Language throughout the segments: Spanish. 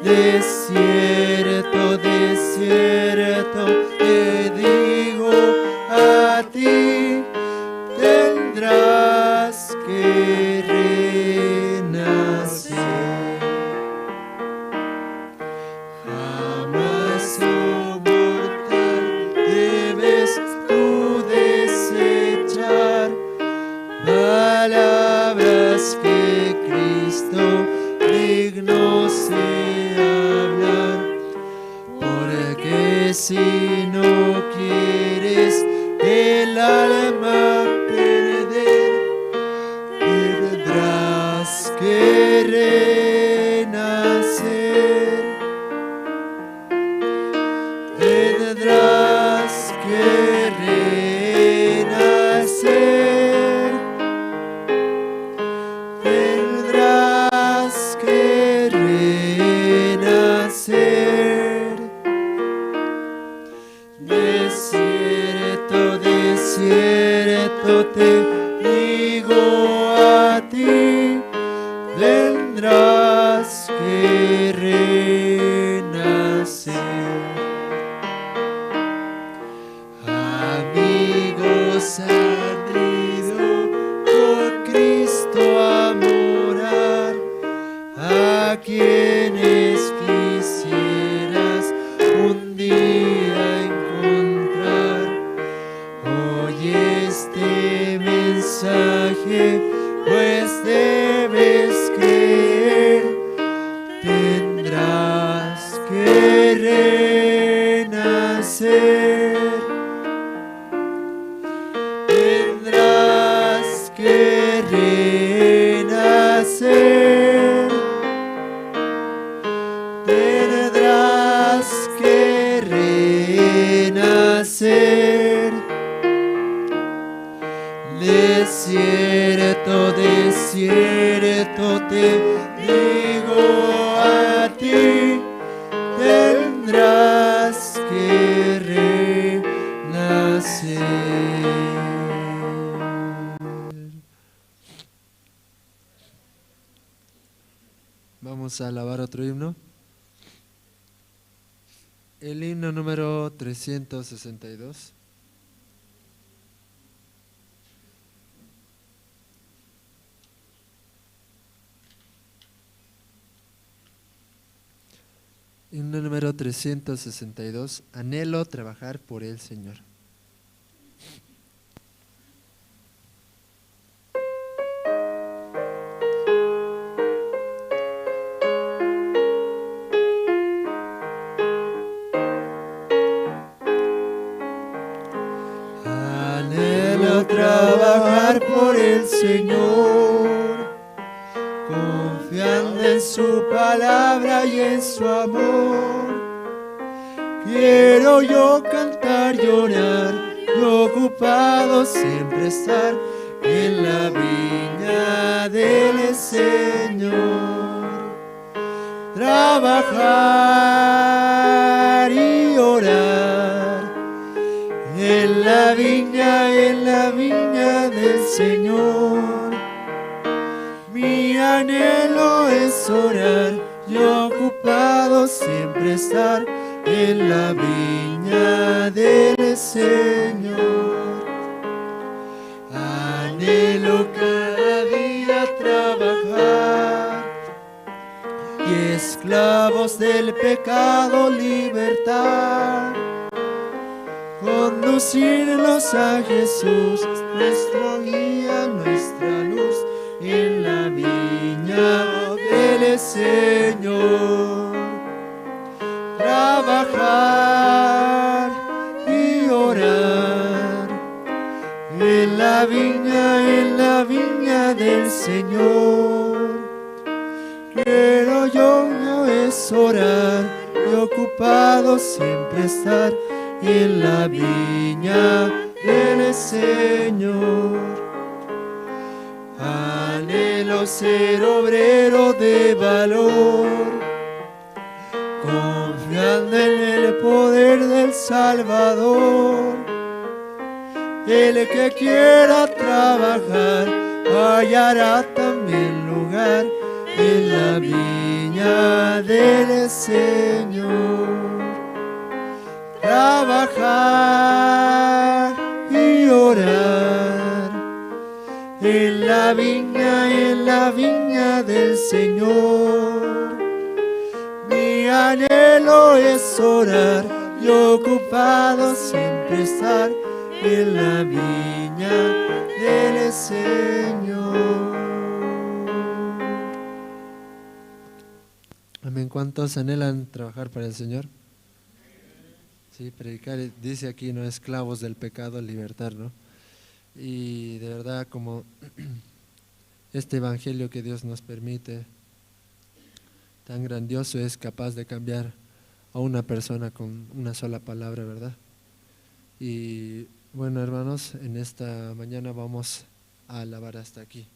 De cierto te digo, a ti tendrás que renacer. Jamás, oh mortal, debes tú desechar palabras que Cristo digno sea hablar, porque si no quieres el alma perder, tendrás que renacer. Tendrás que renacer. Tendrás que renacer. De cierto te digo, a ti tendrás que renacer. Amigos han ido con Cristo a morar, a quienes quisieras un día encontrar. Oye este mensaje, pues debes creer, tendrás que renacer. Tendrás que renacer. Tendrás que renacer. De cierto te digo, a ti tendrás que renacer. Vamos a alabar otro himno. El himno número 362. Himno número 362. Anhelo trabajar por el Señor. Anhelo trabajar por el Señor, confiando en su palabra y en su amor. Quiero yo cantar, llorar, y ocupado siempre estar en la viña del Señor. Trabajar y orar en la viña del Señor. Mi anhelo es orar y ocupado siempre estar en la viña del Señor. Anhelo cada día trabajar y esclavos del pecado libertar. Conducirlos a Jesús, nuestro guía, nuestra luz, en la viña del Señor. Trabajar y orar en la viña del Señor. Quiero yo es orar y ocupado siempre estar en la viña del Señor. Anhelo ser obrero de valor, confiando en el poder del Salvador. El que quiera trabajar hallará también lugar en la viña viña del Señor. Trabajar y orar en la viña del Señor. Mi anhelo es orar y ocupado siempre estar en la viña del Señor. Amén. ¿Cuántos anhelan trabajar para el Señor? Sí, predicar, dice aquí, no, esclavos del pecado, libertar, ¿no? Y de verdad, como este evangelio que Dios nos permite, tan grandioso, es capaz de cambiar a una persona con una sola palabra, ¿verdad? Y bueno, hermanos, en esta mañana vamos a alabar hasta aquí.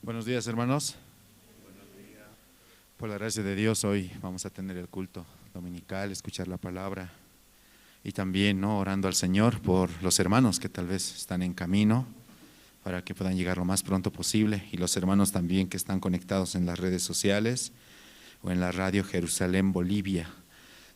Buenos días, hermanos. Por la gracia de Dios, hoy vamos a tener el culto dominical, escuchar la palabra y también, ¿no?, orando al Señor por los hermanos que tal vez están en camino para que puedan llegar lo más pronto posible, y los hermanos también que están conectados en las redes sociales o en la radio Jerusalén, Bolivia.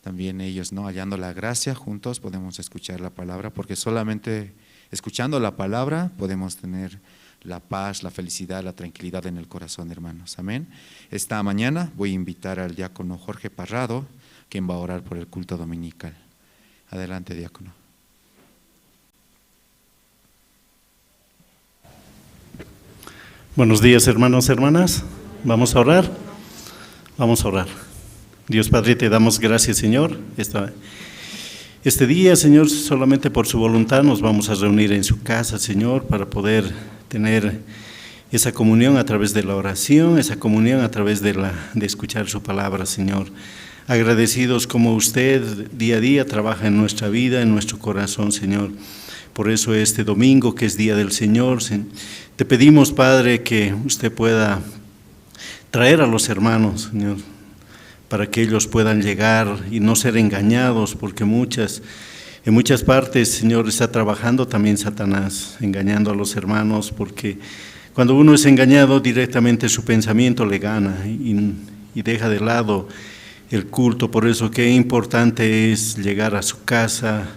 También ellos, ¿no?, hallando la gracia, juntos podemos escuchar la palabra, porque solamente escuchando la palabra podemos tener la paz, la felicidad, la tranquilidad en el corazón, hermanos. Amén. Esta mañana voy a invitar al diácono Jorge Parrado, quien va a orar por el culto dominical. Adelante, diácono. Buenos días, hermanos, hermanas. Vamos a orar. Vamos a orar. Dios Padre, te damos gracias, Señor. Este día, Señor, solamente por su voluntad nos vamos a reunir en su casa, Señor, para poder tener esa comunión a través de la oración, esa comunión a través de escuchar su palabra, Señor. Agradecidos como usted día a día trabaja en nuestra vida, en nuestro corazón, Señor. Por eso este domingo, que es Día del Señor, te pedimos, Padre, que usted pueda traer a los hermanos, Señor, para que ellos puedan llegar y no ser engañados, porque en muchas partes, Señor, está trabajando también Satanás, engañando a los hermanos, porque cuando uno es engañado directamente su pensamiento le gana y deja de lado el culto. Por eso qué importante es llegar a su casa,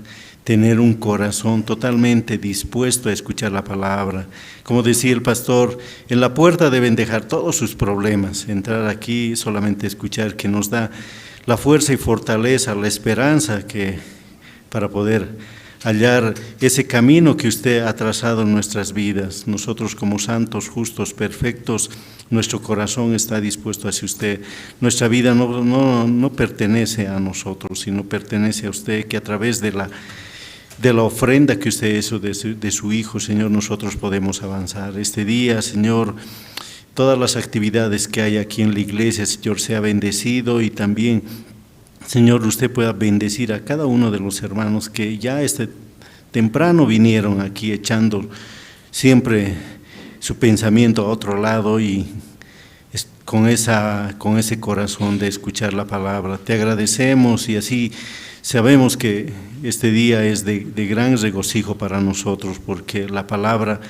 tener un corazón totalmente dispuesto a escuchar la palabra. Como decía el pastor, en la puerta deben dejar todos sus problemas, entrar aquí solamente escuchar, que nos da la fuerza y fortaleza, la esperanza para poder hallar ese camino que usted ha trazado en nuestras vidas. Nosotros como santos, justos, perfectos, nuestro corazón está dispuesto hacia usted. Nuestra vida no pertenece a nosotros, sino pertenece a usted, que a través de la ofrenda que usted hizo de su Hijo, Señor, nosotros podemos avanzar. Este día, Señor, todas las actividades que hay aquí en la iglesia, Señor, sea bendecido, y también, Señor, usted pueda bendecir a cada uno de los hermanos que ya temprano vinieron aquí echando siempre su pensamiento a otro lado y con ese corazón de escuchar la palabra. Te agradecemos, y así sabemos que este día es de gran regocijo para nosotros, porque la palabra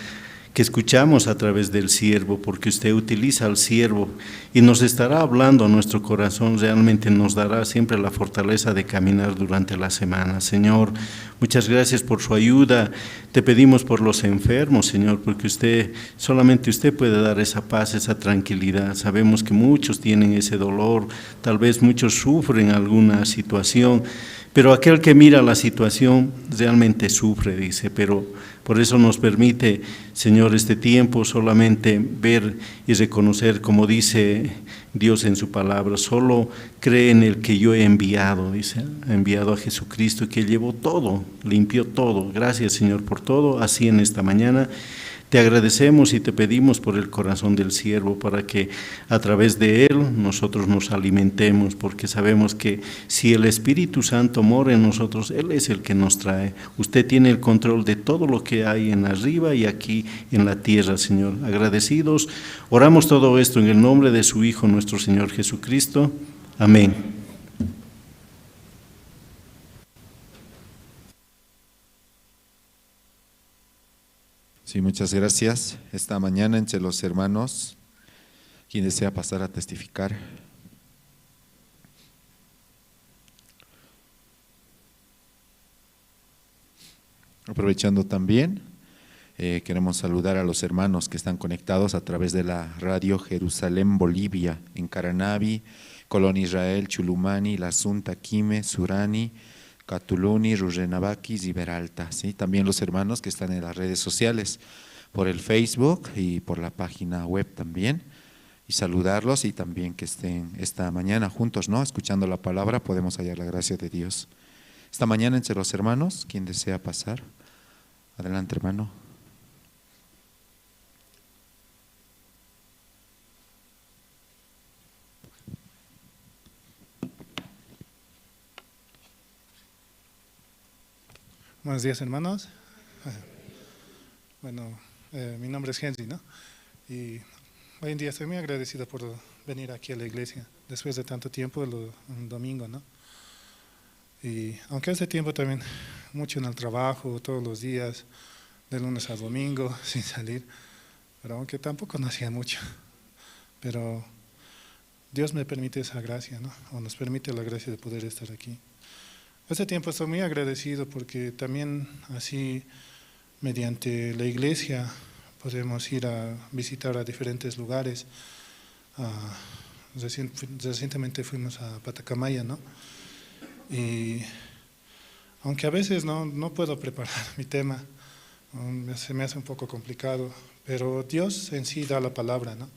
que escuchamos a través del siervo, porque usted utiliza al siervo y nos estará hablando a nuestro corazón, realmente nos dará siempre la fortaleza de caminar durante la semana. Señor, muchas gracias por su ayuda. Te pedimos por los enfermos, Señor, porque solamente usted puede dar esa paz, esa tranquilidad. Sabemos que muchos tienen ese dolor, tal vez muchos sufren alguna situación, pero aquel que mira la situación realmente sufre, dice, pero por eso nos permite, Señor, este tiempo solamente ver y reconocer, como dice Dios en su palabra, solo cree en el que yo he enviado, dice, ha enviado a Jesucristo, que llevó todo, limpió todo. Gracias, Señor, por todo. Así en esta mañana te agradecemos y te pedimos por el corazón del siervo, para que a través de él nosotros nos alimentemos, porque sabemos que si el Espíritu Santo mora en nosotros, él es el que nos trae. Usted tiene el control de todo lo que hay en arriba y aquí en la tierra, Señor. Agradecidos, oramos todo esto en el nombre de su Hijo, nuestro Señor Jesucristo. Amén. Sí, muchas gracias. Esta mañana entre los hermanos, quien desea pasar a testificar. Aprovechando también, queremos saludar a los hermanos que están conectados a través de la radio Jerusalén Bolivia, en Caranavi, Colón Israel, Chulumani, La Sunta, Quime, Surani, Catuluni, Rurrenabaquis y Beralta. ¿Sí? También los hermanos que están en las redes sociales, por el Facebook y por la página web también. Y saludarlos y también que estén esta mañana juntos, ¿no? Escuchando la palabra, podemos hallar la gracia de Dios. Esta mañana entre los hermanos, ¿quién desea pasar? Adelante, hermano. Buenos días, hermanos. Bueno, mi nombre es Henry, ¿no? Y hoy en día estoy muy agradecido por venir aquí a la iglesia, después de tanto tiempo, un domingo, ¿no? Y aunque hace tiempo también, mucho en el trabajo, todos los días, de lunes a domingo, sin salir, pero aunque tampoco no hacía mucho, pero Dios me permite esa gracia, ¿no? O nos permite la gracia de poder estar aquí. Hace tiempo estoy muy agradecido porque también así, mediante la iglesia, podemos ir a visitar a diferentes lugares. Recientemente fuimos a Patacamaya, ¿no? Y aunque a veces no puedo preparar mi tema, se me hace un poco complicado, pero Dios en sí da la palabra, ¿no?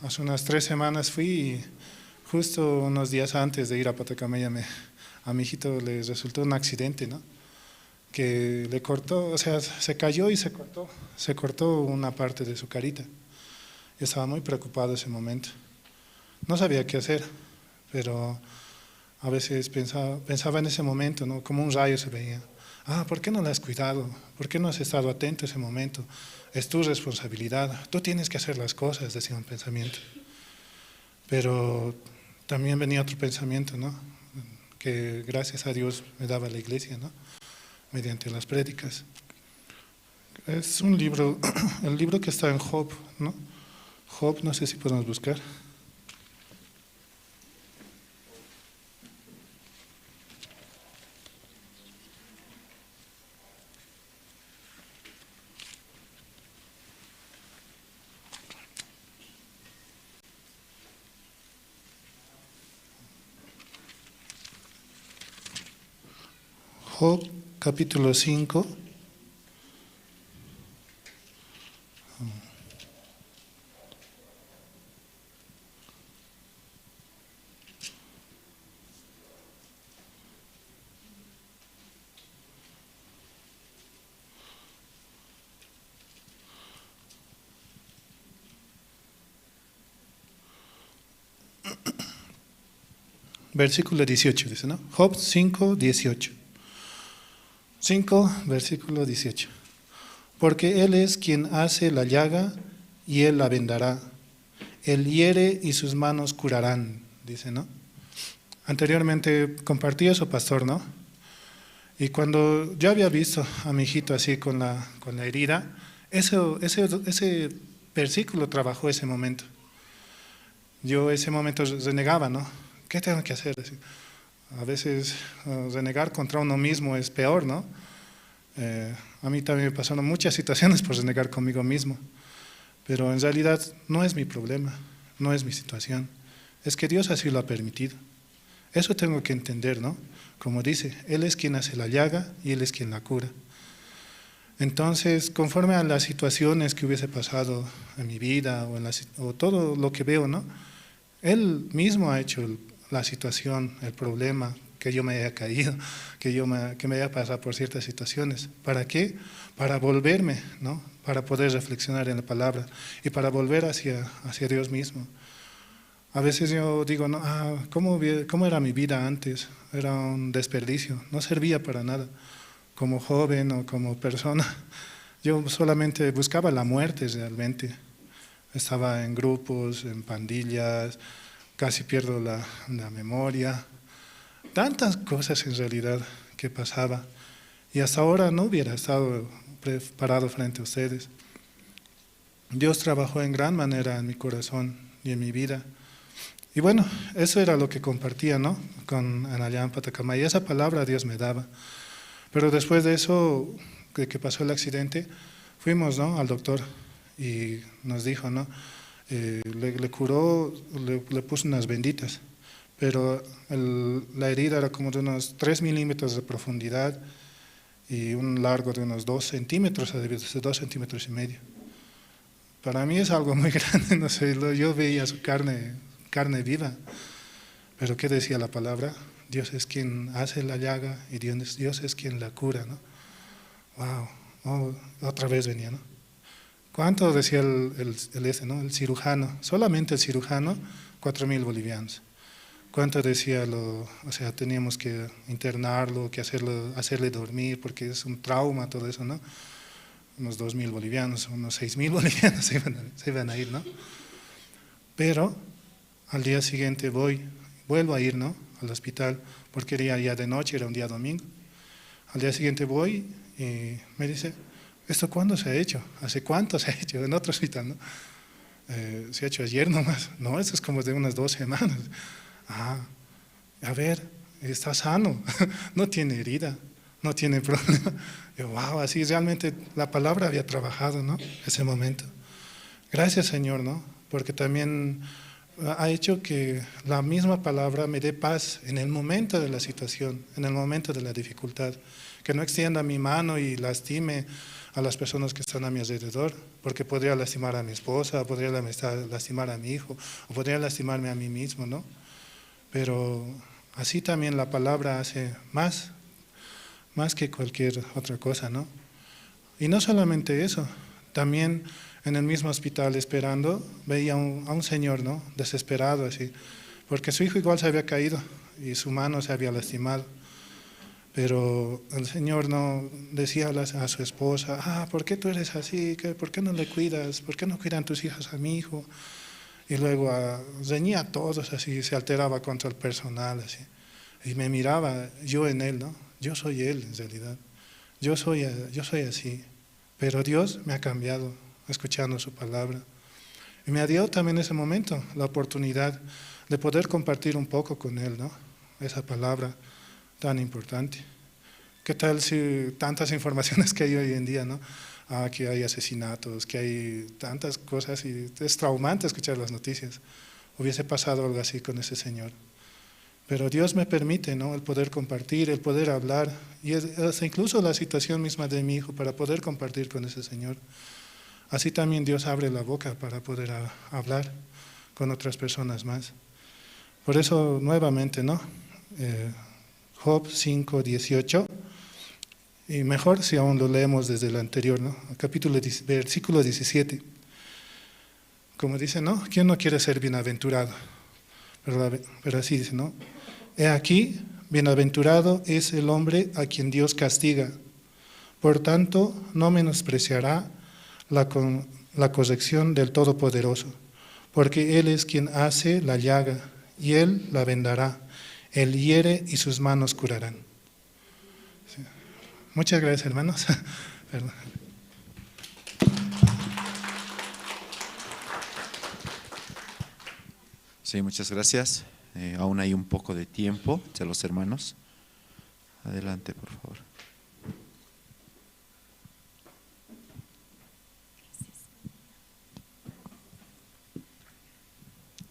Hace unas 3 semanas fui y justo unos días antes de ir a Patacamaya a mi hijito le resultó un accidente, ¿no? Que le cortó, o sea, se cayó y se cortó una parte de su carita. Yo estaba muy preocupado ese momento. No sabía qué hacer, pero a veces pensaba en ese momento, ¿no? Como un rayo se veía. ¿Por qué no la has cuidado? ¿Por qué no has estado atento a ese momento? Es tu responsabilidad, tú tienes que hacer las cosas, decía un pensamiento. Pero también venía otro pensamiento, ¿no? Que gracias a Dios me daba la iglesia, ¿no? Mediante las prédicas. Es un libro, el libro que está en Job, ¿no? Job, no sé si podemos buscar. Job, capítulo 5. Versículo 18 dice, ¿no? Job 5, 18. 5, versículo 18. Porque Él es quien hace la llaga y Él la vendará. Él hiere y sus manos curarán, dice, ¿no? Anteriormente compartí eso, pastor, ¿no? Y cuando yo había visto a mi hijito así con la herida, ese versículo trabajó ese momento. Yo ese momento renegaba, ¿no? ¿Qué tengo que hacer? A veces renegar contra uno mismo es peor, ¿no? A mí también me pasaron muchas situaciones por renegar conmigo mismo, pero en realidad no es mi problema, no es mi situación, es que Dios así lo ha permitido. Eso tengo que entender, ¿no? Como dice, Él es quien hace la llaga y Él es quien la cura. Entonces, conforme a las situaciones que hubiese pasado en mi vida o todo lo que veo, ¿no? Él mismo ha hecho la situación, el problema, que yo me haya caído, que me haya pasado por ciertas situaciones. ¿Para qué? Para volverme, ¿no? Para poder reflexionar en la palabra y para volver hacia Dios mismo. A veces yo digo, no, ¿cómo era mi vida antes? Era un desperdicio, no servía para nada. Como joven o como persona, yo solamente buscaba la muerte realmente. Estaba en grupos, en pandillas, casi pierdo la memoria. Tantas cosas en realidad que pasaba. Y hasta ahora no hubiera estado parado frente a ustedes. Dios trabajó en gran manera en mi corazón y en mi vida. Y bueno, eso era lo que compartía, ¿no? Con Anayán Patacamay. Esa palabra Dios me daba. Pero después de eso, de que pasó el accidente, fuimos, ¿no?, al doctor y nos dijo, ¿no? Le curó, le puso unas benditas, pero la herida era como de unos 3 milímetros de profundidad y un largo de unos 2 centímetros, de 2 centímetros y medio. Para mí es algo muy grande, no sé, yo veía su carne viva, pero ¿qué decía la palabra? Dios es quien hace la llaga y Dios es quien la cura, ¿no? Wow, otra vez venía, ¿no? ¿Cuánto decía el cirujano? Solamente el cirujano, 4.000 bolivianos. ¿Cuánto decía o sea, teníamos que internarlo, que hacerle dormir, porque es un trauma todo eso, ¿no? Unos 2.000 bolivianos, unos 6.000 bolivianos se iban a ir, ¿no? Pero al día siguiente vuelvo a ir, ¿no?, al hospital, porque era ya de noche, era un día domingo. Al día siguiente voy y me dice, ¿esto cuándo se ha hecho? ¿Hace cuánto se ha hecho? En otro hospital, ¿no? Se ha hecho ayer nomás. No, eso es como de unas 2 semanas. A ver, está sano, no tiene herida, no tiene problema. Yo, wow, así realmente la palabra había trabajado, ¿no?, ese momento. Gracias, Señor, ¿no?, porque también ha hecho que la misma palabra me dé paz en el momento de la situación, en el momento de la dificultad, que no extienda mi mano y lastime a las personas que están a mi alrededor, porque podría lastimar a mi esposa, podría lastimar a mi hijo, o podría lastimarme a mí mismo, ¿no? Pero así también la palabra hace más que cualquier otra cosa, ¿no? Y no solamente eso, también en el mismo hospital esperando, veía a un señor, ¿no?, desesperado así, porque su hijo igual se había caído y su mano se había lastimado. Pero el Señor no decía a su esposa, ¿por qué tú eres así? ¿Por qué no le cuidas? ¿Por qué no cuidan tus hijas a mi hijo? Y luego reñía a todos así, se alteraba contra el personal así. Y me miraba yo en él, ¿no? Yo soy él en realidad. Yo soy así. Pero Dios me ha cambiado escuchando su palabra. Y me dio también en ese momento la oportunidad de poder compartir un poco con él, ¿no?, esa palabra tan importante. ¿Qué tal si tantas informaciones que hay hoy en día, ¿no? Que hay asesinatos, que hay tantas cosas y es traumante escuchar las noticias. Hubiese pasado algo así con ese señor. Pero Dios me permite, ¿no?, el poder compartir, el poder hablar, y hasta incluso la situación misma de mi hijo para poder compartir con ese señor. Así también Dios abre la boca para poder hablar con otras personas más. Por eso nuevamente, ¿no?, Job 5:18, y mejor si aún lo leemos desde el anterior, ¿no?, versículo 17. Como dice, ¿no?, ¿quién no quiere ser bienaventurado? Pero así dice, ¿no? He aquí, bienaventurado es el hombre a quien Dios castiga. Por tanto, no menospreciará la corrección del Todopoderoso, porque Él es quien hace la llaga, y Él la vendará. Él hiere y sus manos curarán. Sí. Muchas gracias, hermanos. Perdón. Sí, muchas gracias. Aún hay un poco de tiempo de los hermanos. Adelante, por favor.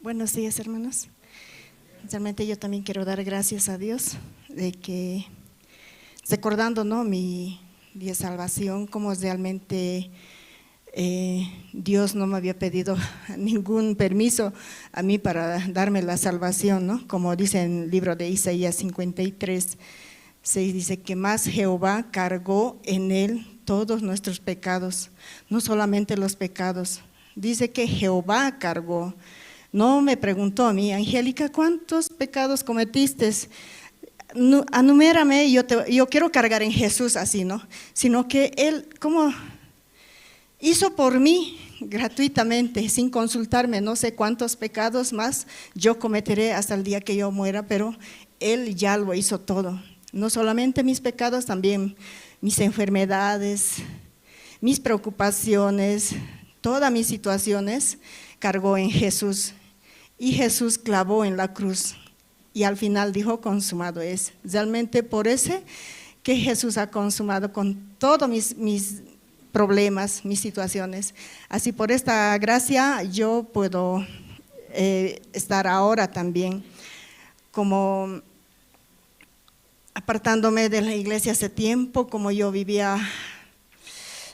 Buenos días, hermanos. Realmente yo también quiero dar gracias a Dios de que, recordando, ¿no?, mi día de salvación, como realmente Dios no me había pedido ningún permiso a mí para darme la salvación, ¿no? Como dice en el libro de Isaías 53:6, dice que más Jehová cargó en él todos nuestros pecados, no solamente los pecados, dice que Jehová cargó. No me preguntó a mí, Angélica, ¿cuántos pecados cometiste? Anumérame, yo quiero cargar en Jesús así, ¿no? Sino que Él, como hizo por mí gratuitamente, sin consultarme, no sé cuántos pecados más yo cometeré hasta el día que yo muera, pero Él ya lo hizo todo. No solamente mis pecados, también mis enfermedades, mis preocupaciones, todas mis situaciones, cargó en Jesús. Y Jesús clavó en la cruz. Y al final dijo, consumado es. Realmente por eso que Jesús ha consumado con todos mis problemas, mis situaciones. Así por esta gracia yo puedo estar ahora también como apartándome de la iglesia hace tiempo, como yo vivía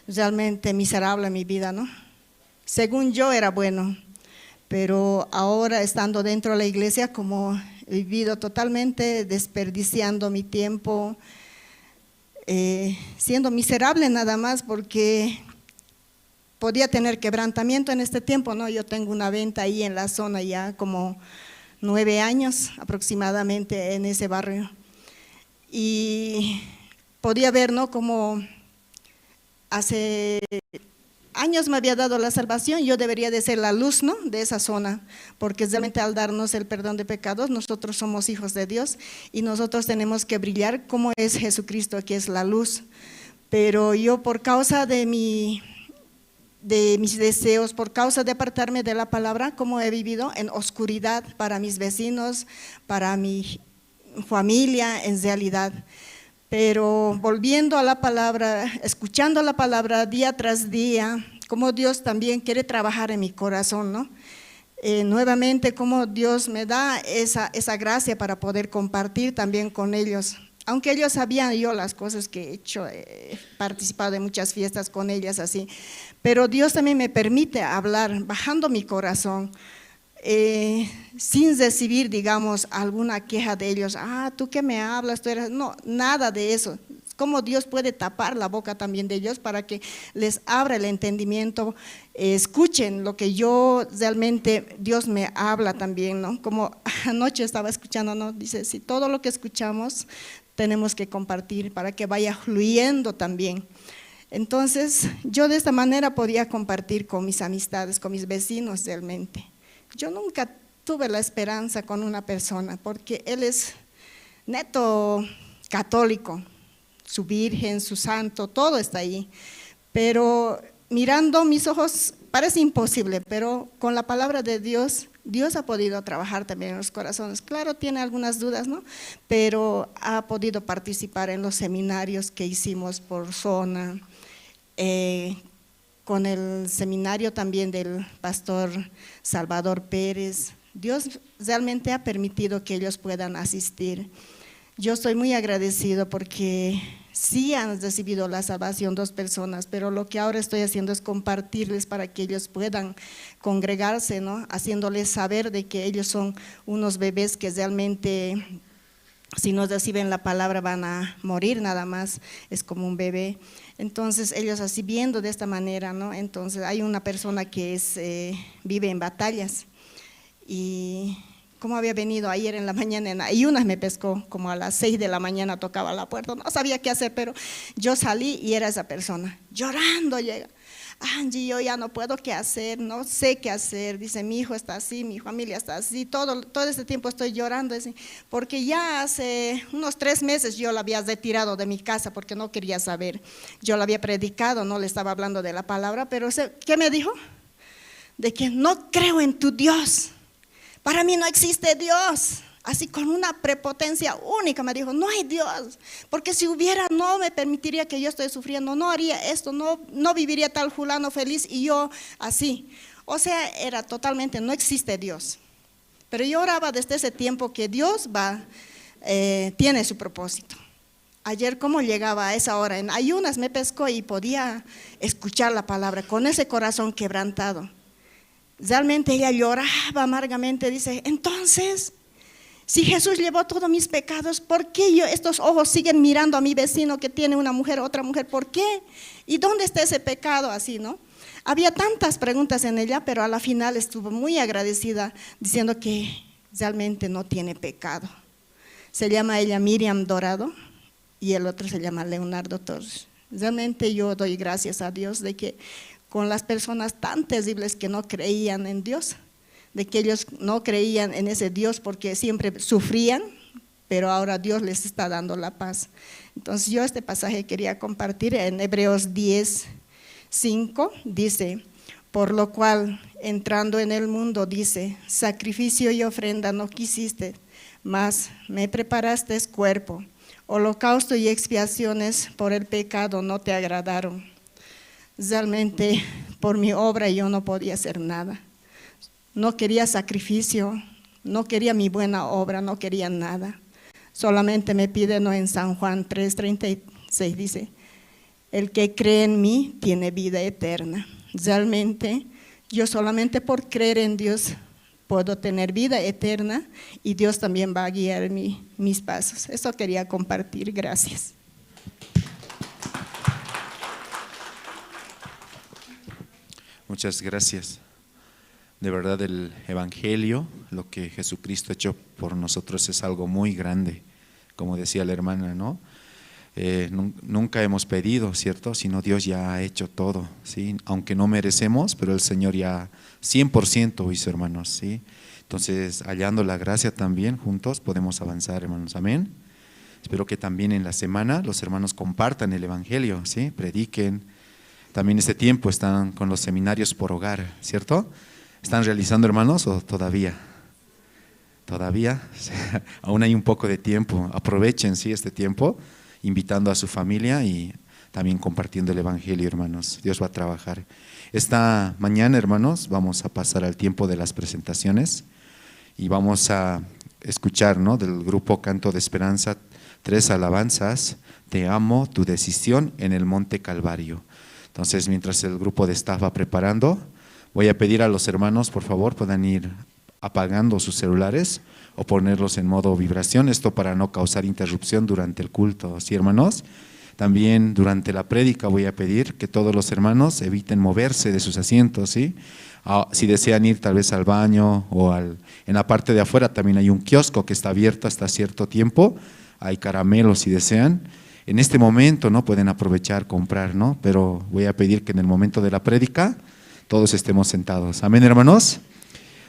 realmente miserable en mi vida, ¿no? Según yo era bueno, pero ahora estando dentro de la iglesia como he vivido totalmente desperdiciando mi tiempo, siendo miserable nada más porque podía tener quebrantamiento en este tiempo, ¿no? Yo tengo una venta ahí en la zona ya como 9 años aproximadamente en ese barrio y podía ver, ¿no? Como hace años me había dado la salvación, yo debería de ser la luz, ¿no? De esa zona, porque realmente al darnos el perdón de pecados, nosotros somos hijos de Dios y nosotros tenemos que brillar como es Jesucristo, que es la luz. Pero yo por causa de mis deseos, por causa de apartarme de la palabra, como he vivido en oscuridad para mis vecinos, para mi familia en realidad. Pero volviendo a la palabra, escuchando la palabra día tras día, como Dios también quiere trabajar en mi corazón, ¿no? Nuevamente, como Dios me da esa gracia para poder compartir también con ellos. Aunque ellos sabían yo las cosas que he hecho, he participado de muchas fiestas con ellas así, pero Dios también me permite hablar, bajando mi corazón, sin recibir, digamos, alguna queja de ellos. ¿Tú qué me hablas? Tú eres… No, nada de eso. Cómo Dios puede tapar la boca también de ellos para que les abra el entendimiento, escuchen lo que yo realmente, Dios me habla también, ¿no? Como anoche estaba escuchando, ¿no? Dice, si todo lo que escuchamos tenemos que compartir para que vaya fluyendo también. Entonces, yo de esta manera podía compartir con mis amistades, con mis vecinos realmente. Yo nunca tuve la esperanza con una persona porque él es neto católico, su virgen, su santo, todo está ahí. Pero mirando mis ojos parece imposible, pero con la palabra de Dios, Dios ha podido trabajar también en los corazones. Claro, tiene algunas dudas, ¿no? Pero ha podido participar en los seminarios que hicimos por zona, con el seminario también del pastor Salvador Pérez. Dios realmente ha permitido que ellos puedan asistir. Yo estoy muy agradecido porque sí han recibido la salvación 2 personas, pero lo que ahora estoy haciendo es compartirles para que ellos puedan congregarse, ¿no? Haciéndoles saber de que ellos son unos bebés que realmente, si no reciben la palabra, van a morir nada más, es como un bebé. Entonces ellos así viendo de esta manera, ¿no? Entonces hay una persona que vive en Batallas y como había venido ayer en la mañana en ayunas, me pescó como a las 6 de la mañana, tocaba la puerta, no sabía qué hacer, pero yo salí y era esa persona, llorando llega. Angie, yo ya no puedo qué hacer, no sé qué hacer, dice, mi hijo está así, mi familia está así, todo este tiempo estoy llorando, dice, porque ya hace unos 3 meses yo la había retirado de mi casa porque no quería saber, yo la había predicado, no le estaba hablando de la palabra, pero ¿qué me dijo? De que no creo en tu Dios, para mí no existe Dios. Así con una prepotencia única me dijo, no hay Dios, porque si hubiera no me permitiría que yo estoy sufriendo, no haría esto, no viviría tal fulano feliz y yo así. O sea, era totalmente, no existe Dios. Pero yo oraba desde ese tiempo que Dios tiene su propósito. Ayer como llegaba a esa hora en ayunas me pescó y podía escuchar la palabra con ese corazón quebrantado. Realmente ella lloraba amargamente, dice, entonces… si Jesús llevó todos mis pecados, ¿por qué estos ojos siguen mirando a mi vecino que tiene una mujer, otra mujer? ¿Por qué? ¿Y dónde está ese pecado? Así, ¿no? Había tantas preguntas en ella, pero a la final estuvo muy agradecida diciendo que realmente no tiene pecado. Se llama ella Miriam Dorado y el otro se llama Leonardo Torres. Realmente yo doy gracias a Dios de que con las personas tan terribles que no creían en Dios, de que ellos no creían en ese Dios porque siempre sufrían, pero ahora Dios les está dando la paz. Entonces yo este pasaje quería compartir en Hebreos 10, 5 dice, por lo cual, entrando en el mundo, dice, sacrificio y ofrenda no quisiste, mas me preparaste cuerpo. Holocausto y expiaciones por el pecado no te agradaron. Realmente, por mi obra yo no podía hacer nada. No quería sacrificio, no quería mi buena obra, no quería nada. Solamente me piden, ¿no? En San Juan 3:36 dice, el que cree en mí tiene vida eterna. Realmente, yo solamente por creer en Dios puedo tener vida eterna y Dios también va a guiar mis pasos. Eso quería compartir. Gracias. Muchas gracias. De verdad, el Evangelio, lo que Jesucristo ha hecho por nosotros es algo muy grande, como decía la hermana, ¿no? Nunca hemos pedido, ¿cierto? Sino Dios ya ha hecho todo, ¿sí? Aunque no merecemos, pero el Señor ya 100% hizo, hermanos, ¿sí? Entonces, hallando la gracia también, juntos podemos avanzar, hermanos, amén. Espero que también en la semana los hermanos compartan el Evangelio, ¿sí? Prediquen. También este tiempo están con los seminarios por hogar, ¿cierto? ¿Están realizando, hermanos, o todavía? Todavía, aún hay un poco de tiempo. Aprovechen, ¿sí? Este tiempo, invitando a su familia y también compartiendo el Evangelio, hermanos. Dios va a trabajar. Esta mañana, hermanos, vamos a pasar al tiempo de las presentaciones y vamos a escuchar, ¿no? Del grupo Canto de Esperanza, 3 alabanzas, Te amo, tu decisión en el Monte Calvario. Entonces, mientras el grupo de staff va preparando, voy a pedir a los hermanos, por favor, puedan ir apagando sus celulares o ponerlos en modo vibración, esto para no causar interrupción durante el culto, ¿sí, hermanos? También durante la prédica voy a pedir que todos los hermanos eviten moverse de sus asientos, ¿sí? Si desean ir tal vez al baño o en la parte de afuera también hay un kiosco que está abierto hasta cierto tiempo, hay caramelos si desean. En este momento no pueden aprovechar, comprar, ¿no? Pero voy a pedir que en el momento de la prédica todos estemos sentados. Amén, hermanos.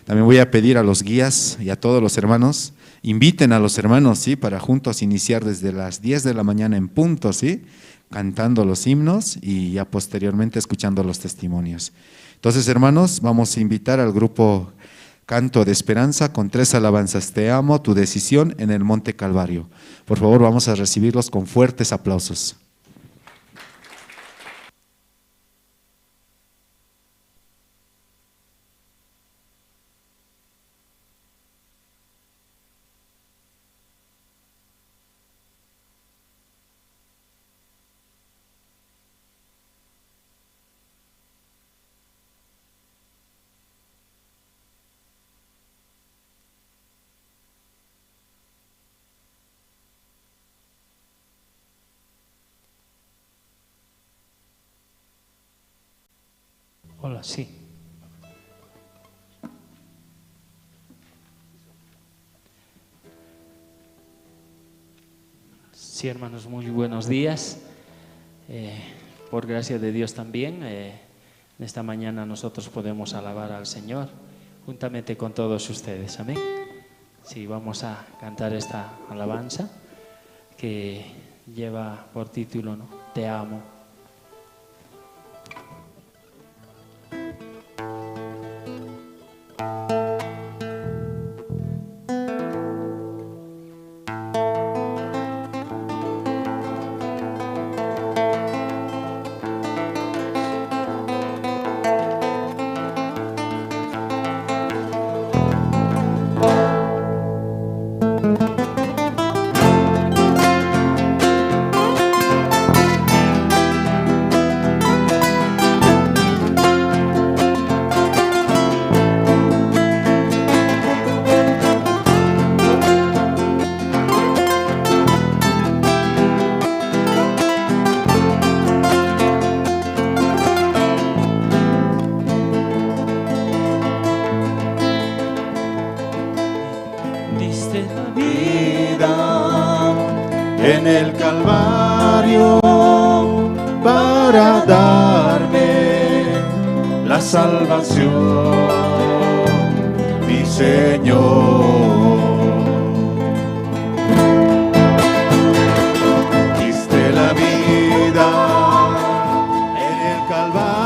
También voy a pedir a los guías y a todos los hermanos, inviten a los hermanos, ¿sí? Para juntos iniciar desde las 10 de la mañana en punto, ¿sí? Cantando los himnos y ya posteriormente escuchando los testimonios. Entonces, hermanos, vamos a invitar al grupo Canto de Esperanza con 3 alabanzas. Te amo, tu decisión en el Monte Calvario. Por favor, vamos a recibirlos con fuertes aplausos. Hola, sí. Sí, hermanos, muy buenos días. Por gracia de Dios también, en esta mañana nosotros podemos alabar al Señor juntamente con todos ustedes. Amén. Sí, vamos a cantar esta alabanza que lleva por título, ¿no? Te amo. En el Calvario para darme la salvación, mi Señor. Diste la vida en el Calvario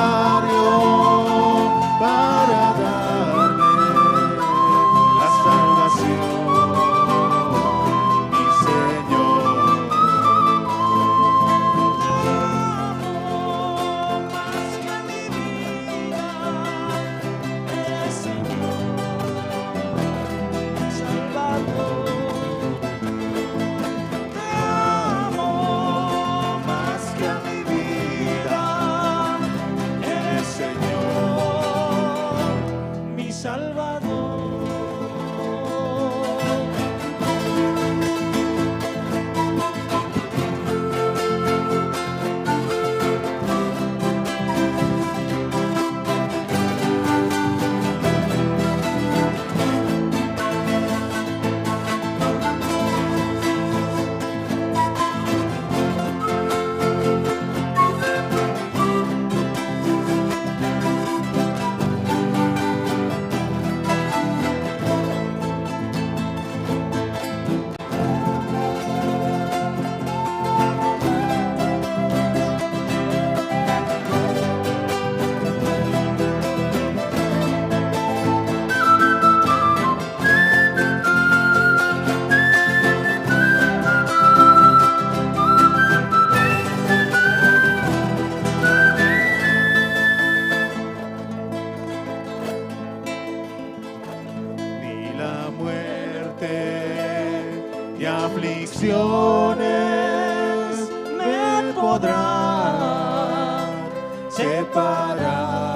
la muerte y aflicciones me podrán separar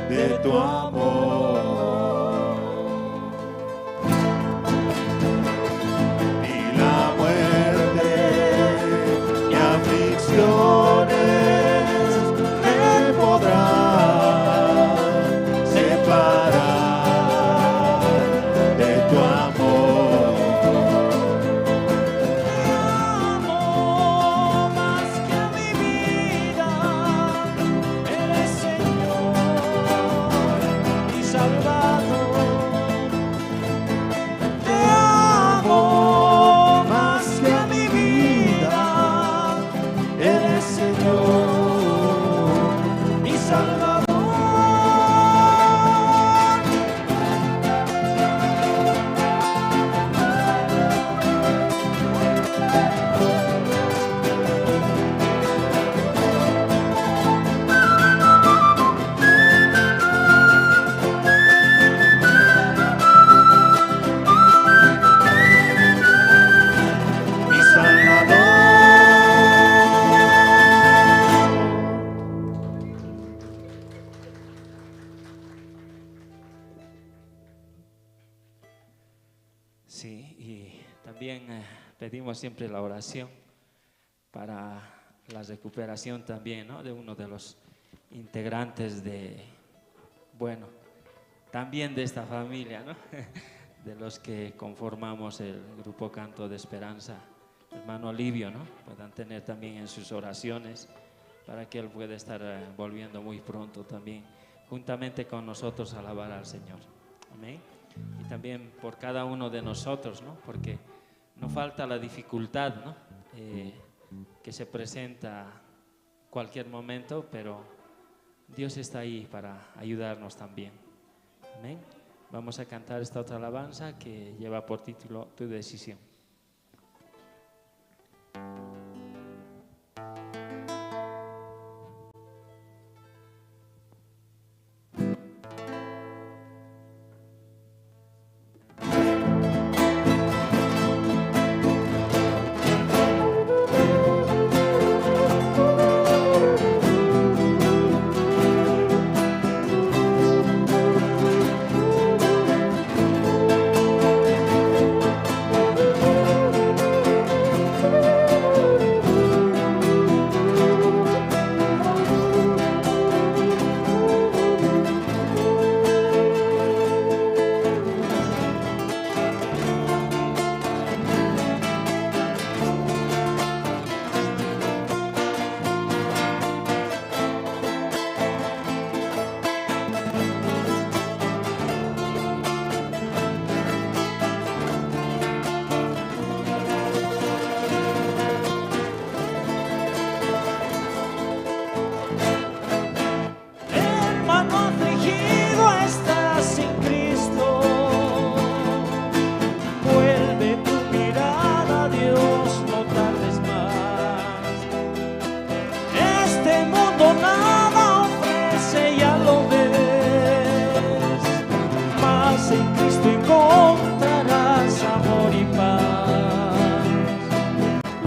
de tu amor. Ni la muerte y aflicciones me podrán separar de tu amor. Te amo más que a mi vida, eres Señor y Salvador. Te amo más que a mi vida, eres Señor y Salvador. Mi Salvador. Sí, y también pedimos siempre la oración para la recuperación también, ¿no?, de uno de los integrantes de, bueno, también de esta familia, ¿no? De los que conformamos el grupo Canto de Esperanza, hermano Livio, ¿no? Puedan tener también en sus oraciones para que él pueda estar volviendo muy pronto también, juntamente con nosotros, a alabar al Señor. Amén. Y también por cada uno de nosotros, ¿no? Porque no falta la dificultad, ¿no? Que se presenta cualquier momento, pero Dios está ahí para ayudarnos también. Amén. Vamos a cantar esta otra alabanza que lleva por título Tu decisión.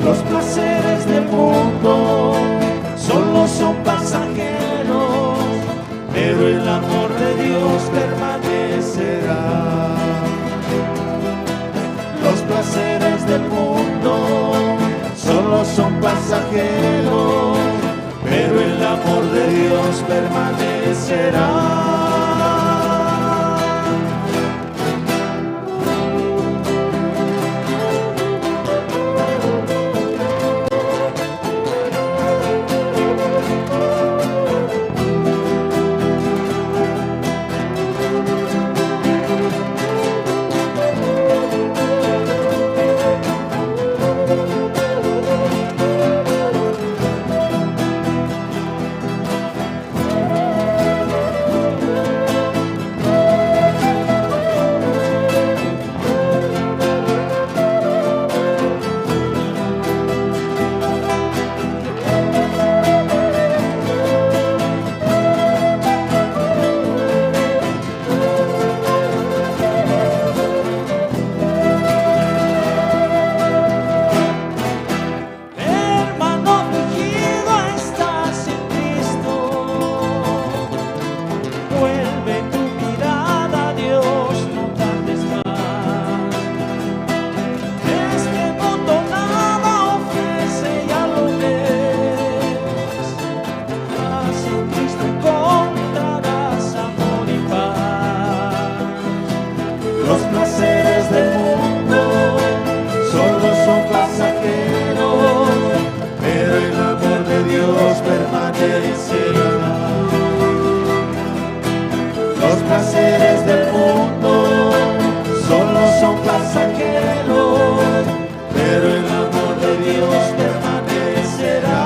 Los placeres del mundo solo son pasajeros, pero el amor de Dios permanecerá. Los placeres del mundo solo son pasajeros, pero el amor de Dios permanecerá. Los placeres del mundo solo son pasajeros, pero el amor de Dios permanecerá.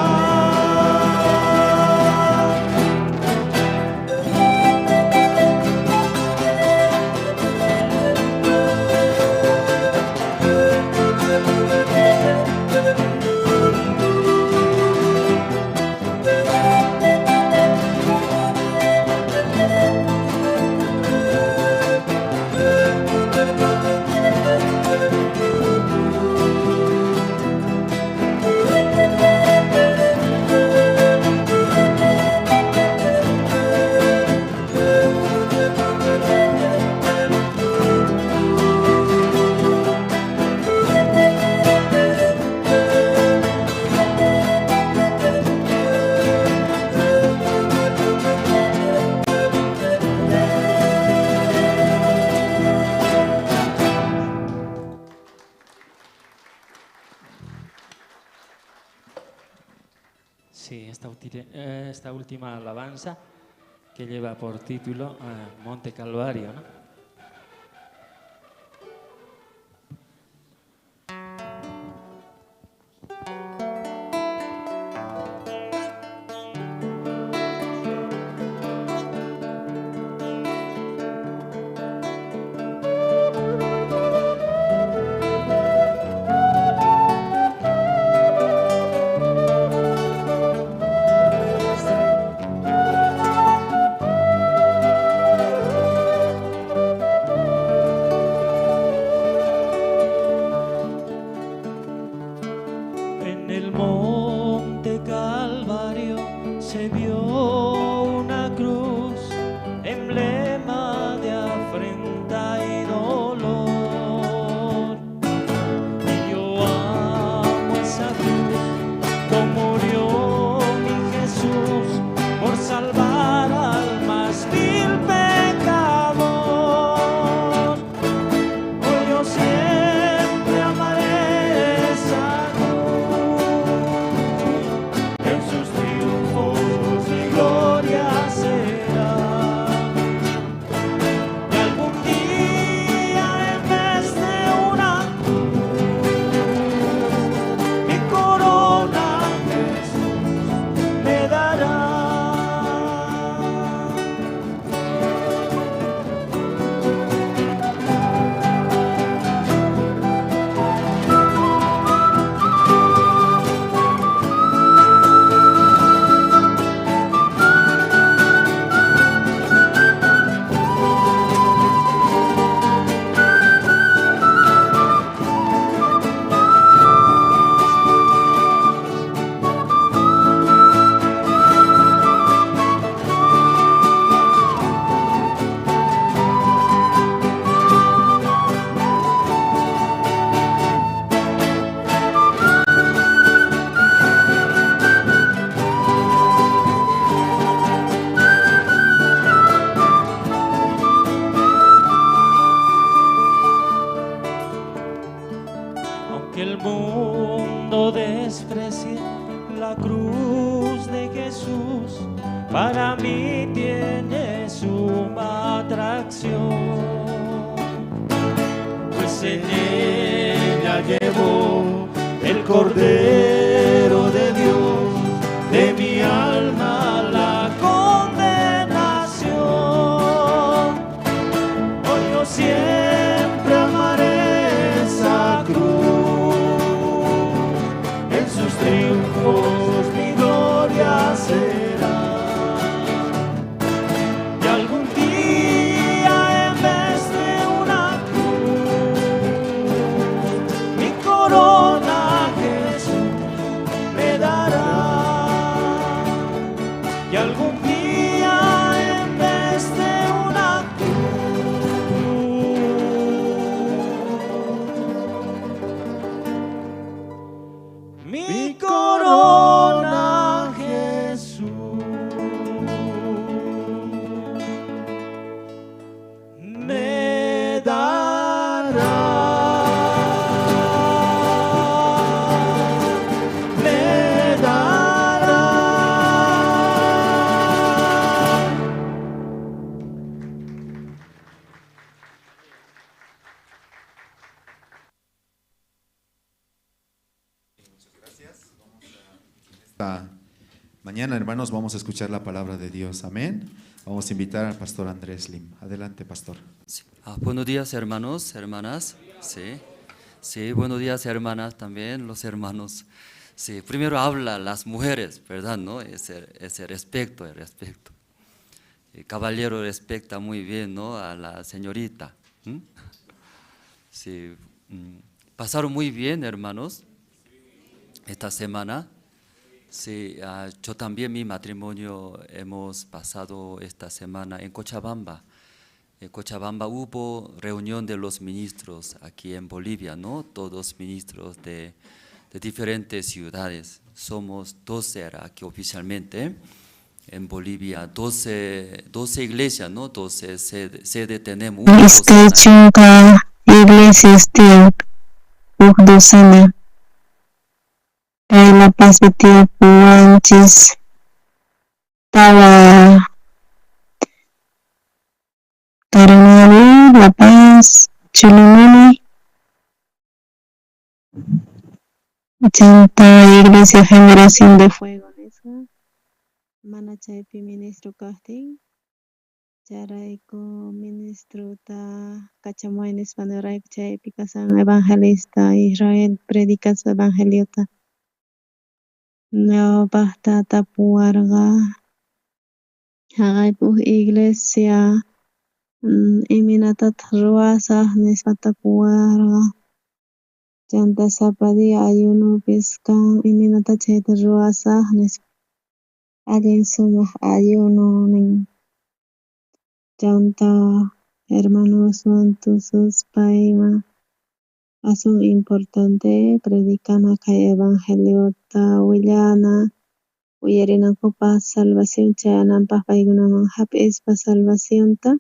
Sí, esta última alabanza que lleva por título Monte Calvario, ¿no? En el monte Calvario se vio una cruz, emblema de afrenta y dolor. Y yo amo esa cruz, como murió mi Jesús por salvar al más vil pecador. Hoy yo siempre amaré esa en sus triunfos mi gloria será. Y algún día en vez de una mi corona Jesús me dará. Aunque el mundo desprecie la cruz de Jesús, para mí tiene suma atracción, pues en ella llevó el Cordero de Dios de mi alma la condenación. Hoy yo siempre amaré esa cruz, en sus triunfos mi gloria será. Y algún día en vez de una cruz mi corona Jesús esta mañana, hermanos, vamos a escuchar la palabra de Dios. Amén. Vamos a invitar al pastor Andrés Lim. Adelante, pastor. Sí. Buenos días, hermanos, hermanas. Sí. Sí, buenos días, hermanas, también los hermanos. Sí, primero habla las mujeres, ¿verdad? ¿No? Ese respeto, el respeto. El caballero respecta muy bien, ¿no? A la señorita. Sí. Pasaron muy bien, hermanos, esta semana. Sí, yo también mi matrimonio hemos pasado esta semana en Cochabamba. En Cochabamba hubo reunión de los ministros aquí en Bolivia, ¿no? Todos ministros de diferentes ciudades. Somos 12 aquí oficialmente en Bolivia, 12 iglesias, ¿no? 12 sede tenemos. Iskaychunka iglesias tiyak docena. Kay La Paz tiyak puanchis tawa Taranali, La Paz, Chulumani. Chanta Iglesia Generación de Fuego nisqa mana chaypi ministro kaqtin charayku ministruta kachamuy nispanurayku chaypi kasan evangelista Israel predikas evangeliota ñawpaqta tapuwarqa haqaypuk iglesia iminatataq ruwasaq nispa tapuwarqa chanta sapa dia ayunupis kan iminata chayta ruwasaq nispa allin sumaq ayuno nin chanta hermanoswan tususpayman asun importante predicana kay evangeliota willana uyarinakupaq salvación chayananpaq paykunaman hap'ispa salvacionta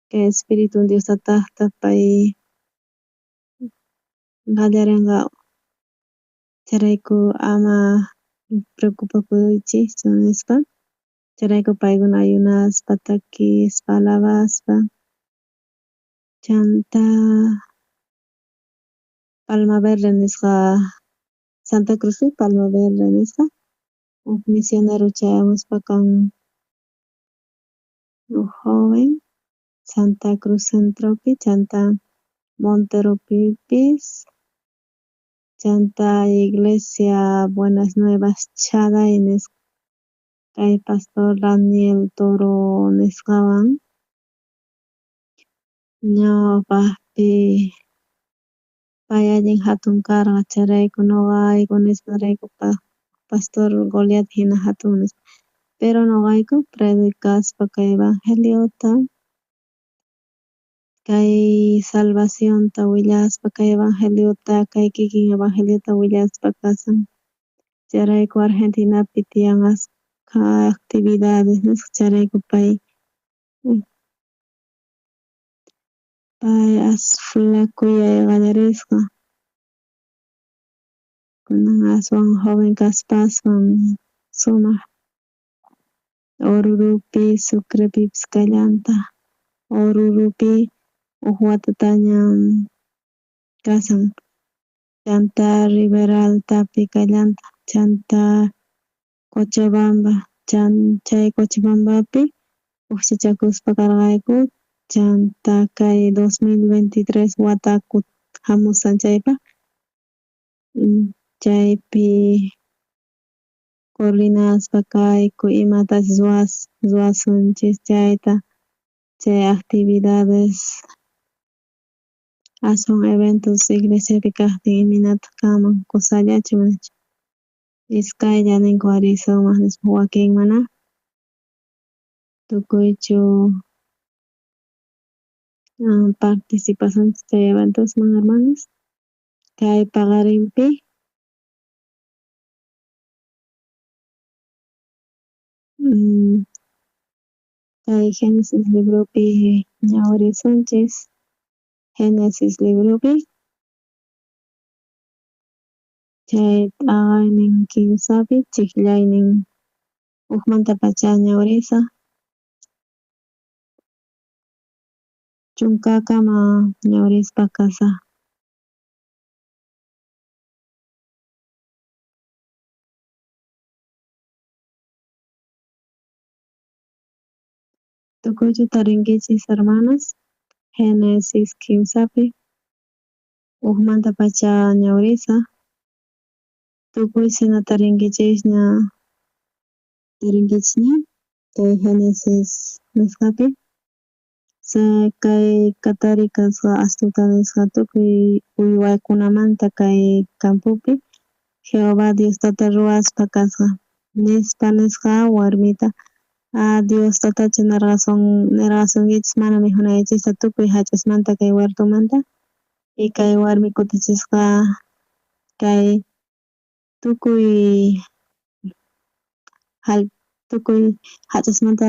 kay Espiritu Diosta taqta pay qallarinqa charayku ama preocupakuychikchu nispa charayku paykuna ayunaspa takispa alabaspa chanta Palma Verde nisqa Santa Cruzpi Palma Verde nisqa uk misionero chayamuspa kan uk joven Santa Cruz Centropi chanta Monteropipis chanta Iglesia Buenas Nuevas Chaday nisqa kay pastor Daniel Toro nisqawan ñawpaqpi pay allin hatun karqa charayku nuqayku nisparayku pastor Goliat hina hatun nispa pero nuqayku predicaspa kay evangeliota kay salvacionta willaspa kay evangeliota kay kikin evangeliota willaspa kasan charayku Argentinapi tiyan ashka actividades nisqa charayku pay aswla kuyay qallarisqa kunan aswan joven kaspaswan sumaq Orurupi Sucrepipas kallanta Orurupi uk watataña kasan chanta Rivera Altapi kallanta chanta Cochabamba chay Cochabambapi ukchichakuspa karqayku chanta kay 2023 wata hamusan chaypa chaypi coordinaspa kayku imatashi ruwasunchis chayta chay actividades aswan eventos iglesiapi kaqtin iminata kanman kusallachu manachu iskaylla ninku ari sumaq nispa wakin mana tukuychu participasunchis chay eventosman hermanos kay paqarinpi kay Génesis libropi ñawirisunchis Génesis libropi chay t'aqaynin kimsapi chiqllaynin ukmanta pacha ñawirisaq chunkakama ñawirispa kasaq Tukuchu tarinkichis hermanos, Génesis 15pi, Ujmanta pacha ñawrisa, tukuy sina tarinkichishña kay Génesis nisqapi, kay Katari kasqa astuta nisqa tukuy uywakunamanta kay campupi, Jehová Diostata ruwaspa kasqa, nisqa warmita, Diostatachu nirqasunkichis mana mijunaychista tukuy hach'ismanta kay huertumanta, y kay warmi kutichisqa kay tukuy tukuy hach'ismanta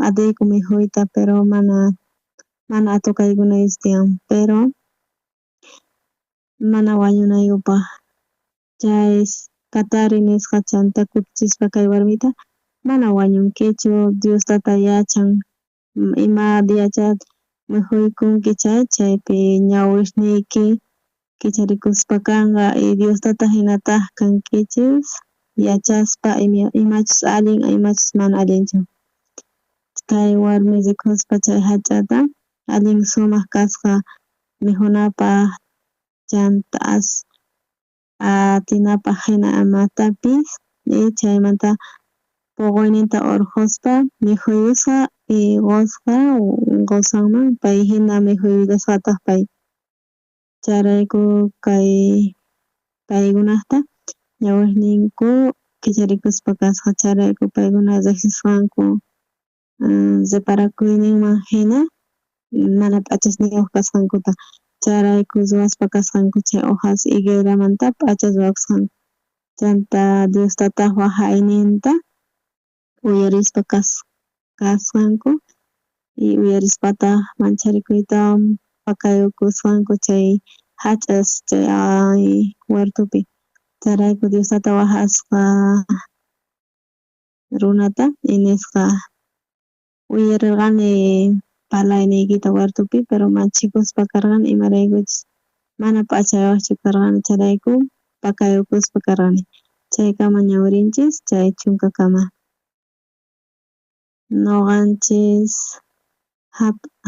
atirikun mijuyta, pero mana atukaykunays tiyan, pero mana wañunaykupaq. Chay Katari nisqa chanta kutichispa kay warmita mana wañunkichu, Diostata yachan, ima diacha mijuykunki chaypi ñawirishniyki kicharikuspa kanqa, y Diostata hinataq kankichis yachaspa imachus allin imachus mana allinchu. Kay warmi rikuspa chay hach'ata allin sumaq kasqa mijunapaq, chantas atinapaq hina imatapis, y chaymanta puquyninta urquspa mijuyusqa y qusanman pay hina mijuyusqataq pay. Chayrayku kay paykunaqta ñawirininku kicharikuspa kasqa, chayrayku paykuna riqsisqanku separakuyninman hina mana p'achasniyuq kasqankuta, chayrayku ruwaspa kasqanku chay hojas higueramanta p'achas ruwasqanku, chayanta Diostataq waqhayninta uyarispa kasqanku, y uyarispataq mancharikuyta pakayukusqanku chay hach'as chay huertupi. Chayrayku Diostata waqhasqa runata nisqa uyarirqani parlayniykita huertupi, pero manchikuspa karqani imaraykuchus mana p'achayuqchu karqani, chayrayku pakayukuspa karqani. Chaykama ñawirinchis chay chunkakama. Nuqanchis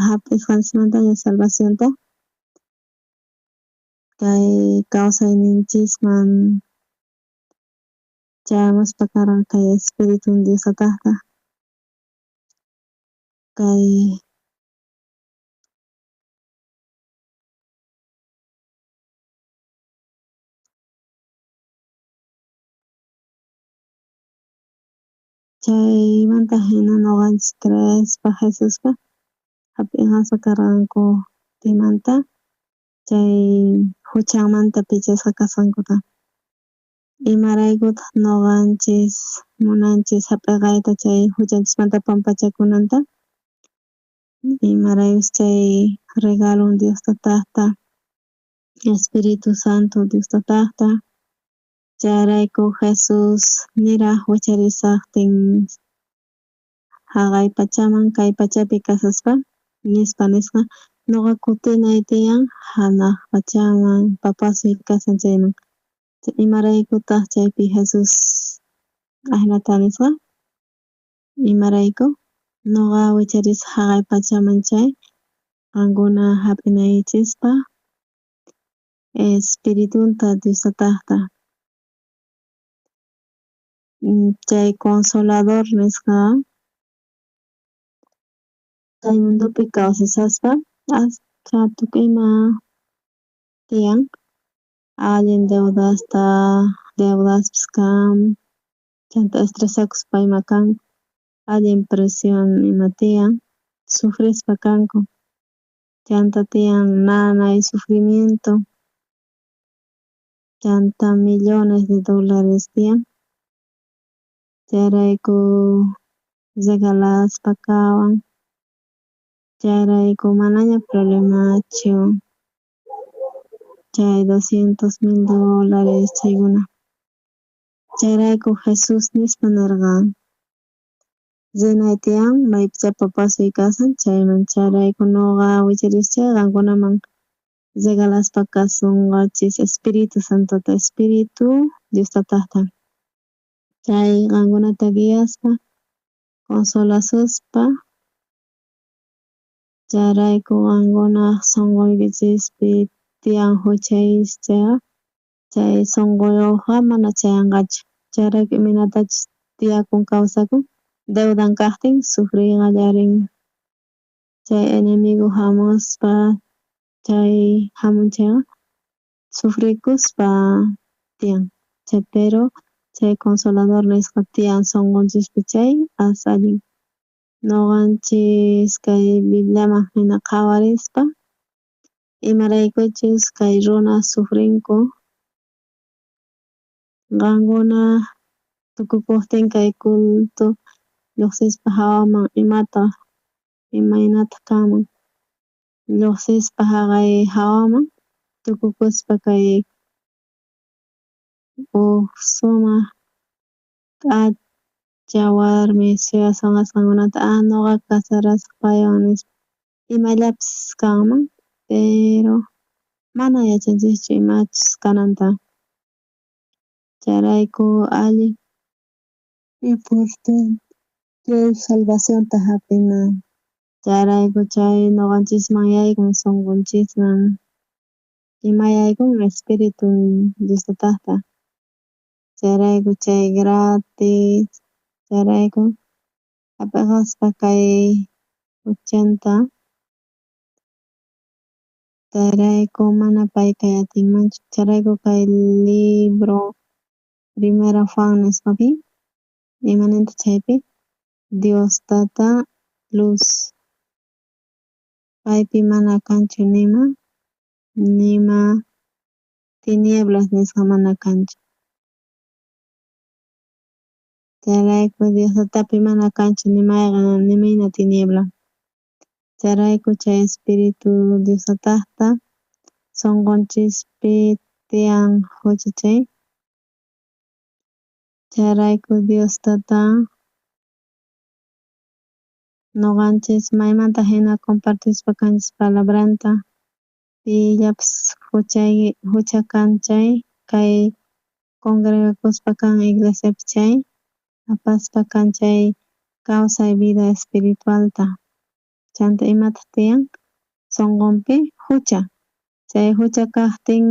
hap'isqanchikmanta salvacionta kay kawsayninchisman chayamuspa karqa kay Espiritun Diostataqta, kay chaymanta hina nuqanchis creespa Jesuspa hap'inasqa karqanku pimanta chay huchanmanta pichasqa kasqankuta. Imaraykutaq nuqanchis munanchis hap'irqayta chay huchanchikmanta pampachakunanta, imaraykus chay regalon Diostataqta, Espiritu Santo Diostataqta, chayrayku Jesus niraq wicharisaqtin haqay pachaman kay pachapi kasaspa nisqa nuqa kutinay tiyan hanaq pachaman, papasuy kasan chayman. Imaraykutaq chaypi Jesus ahnata nisqa, imarayku nuqa wicharisaq haqay pachaman chay qankuna hap'inaychispa Espiritunta Diostataqta, chay Consolador nisqa kay mundupi kawsasaspa ashka tukuyma tiyan, allin deudaspis kan, chayanta estresakuspa ima kan, allin presión ima tiyan, sufrispa kanku, chayanta tiyan nanay sufrimiento, chayanta millones de dólares tiyan, chayrayku regalaspa kawan, chayrayku manaña problemachu chay $200,000 chaykuna. Chayrayku Jesus nispa nirqan rinay tiyan maypicha papasuy kasan chayman, chayrayku nuqa wicharischay qankunaman regalaspa kasunqachis Espiritu Santota, Espiritu Diostataqta, chay qankunata guiaspa, consolasuspa, Charayku qankunaq sunquykichikpi tiyan huchaycha chay sunquyuqqa mana chayanqachu. Chayrayku imanatachus tiyakun kawsakun deudan kaqtin sufriqallarin. Chay enemigo hamuspa chay hamunchayqa sufrikuspa tiyan. Chay pero chay consolador nisqa tiyan sunqunchikpi chay allin. Ñuqanchis kay Bibliaman hina qhawarispa imaraykuchus kay runa sufrinku qankuna tukukuqtin kay culto lluqsispa hawaman imaynata kanman lluqsispa haqay hawaman tukukuspa kay sumaq k'acha warmi sunqasqankunata ñuqa kasarasaq paywan nispa imayllapis kanman pero mana yachanchikchu imachus kananta. Chayrayku allin importante chay salvacionta hap'ina. Chayrayku chay ñuqanchisman yaykun sunqunchikman ima yaykun Espiritu Diostataqta. Chayrayku chay gratis, chayrayku hap'ikaspa kay huchanta chayrayku mana payqa atinmanchu. Chayrayku kay libro Primera Juan nisqapi imaninta chaypi Diostata luz, paypi mana kanchu nima tinieblas nisqa mana kanchu. Chayrayku Diostatapi mana kanchu nimayna tiniebla. Chayrayku chay Espiritu Diostataqta sunqunchikpi tiyan huchachay. Chayrayku Diostata ñuqanchis maymanta hina compartispa kanchis palabranta pillapish huchakanchay kay congregakuspa kan iglesiapi chay apaspa kanchay kawsay vida espiritualta. Chanta imataq tiyan sunqunpi hucha. Chay hucha kaqtin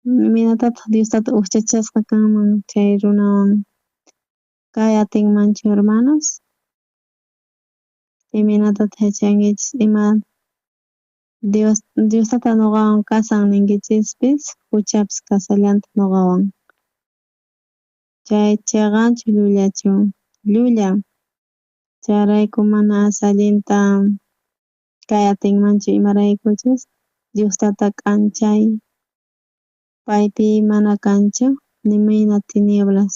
iminatataq Diostata ukchachasqa kanman chay runawan kay atinmanchu hermanos. Imanatataq yachankichis ima Diostata ñuqawan kasan ninkichispis huchapish kasallanta ñuqawan. Chay chiqanchu llullachu, llulla. Chayrayku mana allinta kay atinmanchu imaraykuchus Diostata k'anchay paypi mana kanchu nimayna tinieblas.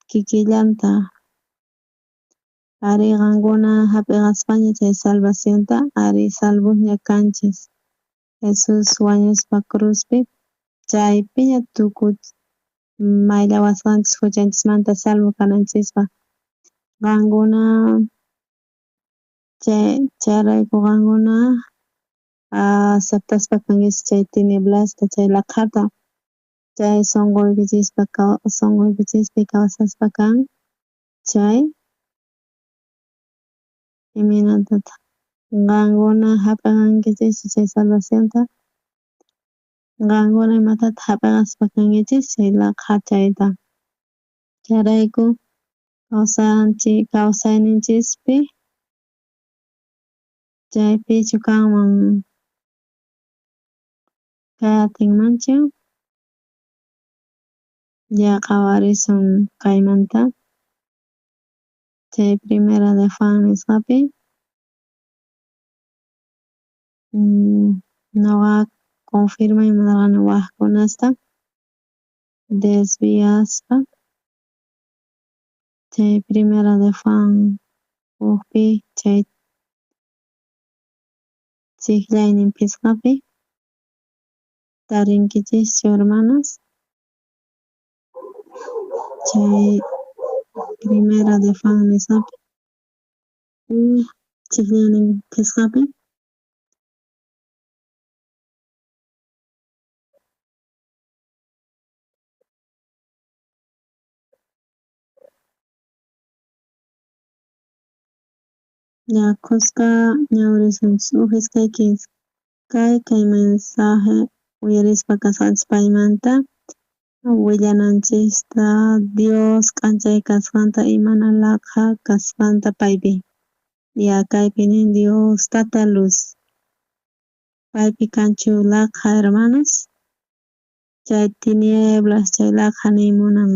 Kikillanta ari qankuna hap'iqaspaña chay salvacionta ari salvoqña kanchis. Jesus wañuspa cruzpi chaypiña maylawasqanchis huchanchismanta salvo kananchikpa. Qankuna chayrayku qankuna aceptaspa kankis chay tiniblasta chay laqhata chay sunquykichikpi kawsaspa kan chay iminatataq qankuna hap'iqankichis chay salvacionta qankuna imatataq hap'iqaspa kankichis chay laqhachayta. Chayrayku kawsayninchispi chaypichu kanman kay atinmanchu ya qhawarisun kaymanta chay Primera de Juan nisqapi ñuqa confirmay munarqani waqkunasta desviaspa chay Primera de Juan ukpi chay chiqllaynin pisqapi tarinkichischu hermanos. Chay Primera de Juan nisqapi chiqllaynin pisqapi Yakusqa ñawrisunchis ufiskaykichis kay mensaje uyarispa kasqanchis paymanta willananchista Dios k'anchay kasqanta imana laqha kasqanta paypi kaypi nin Dios Tata Luz paypi kanchu laqha hermanos chay tinieblas chay laqha niymunan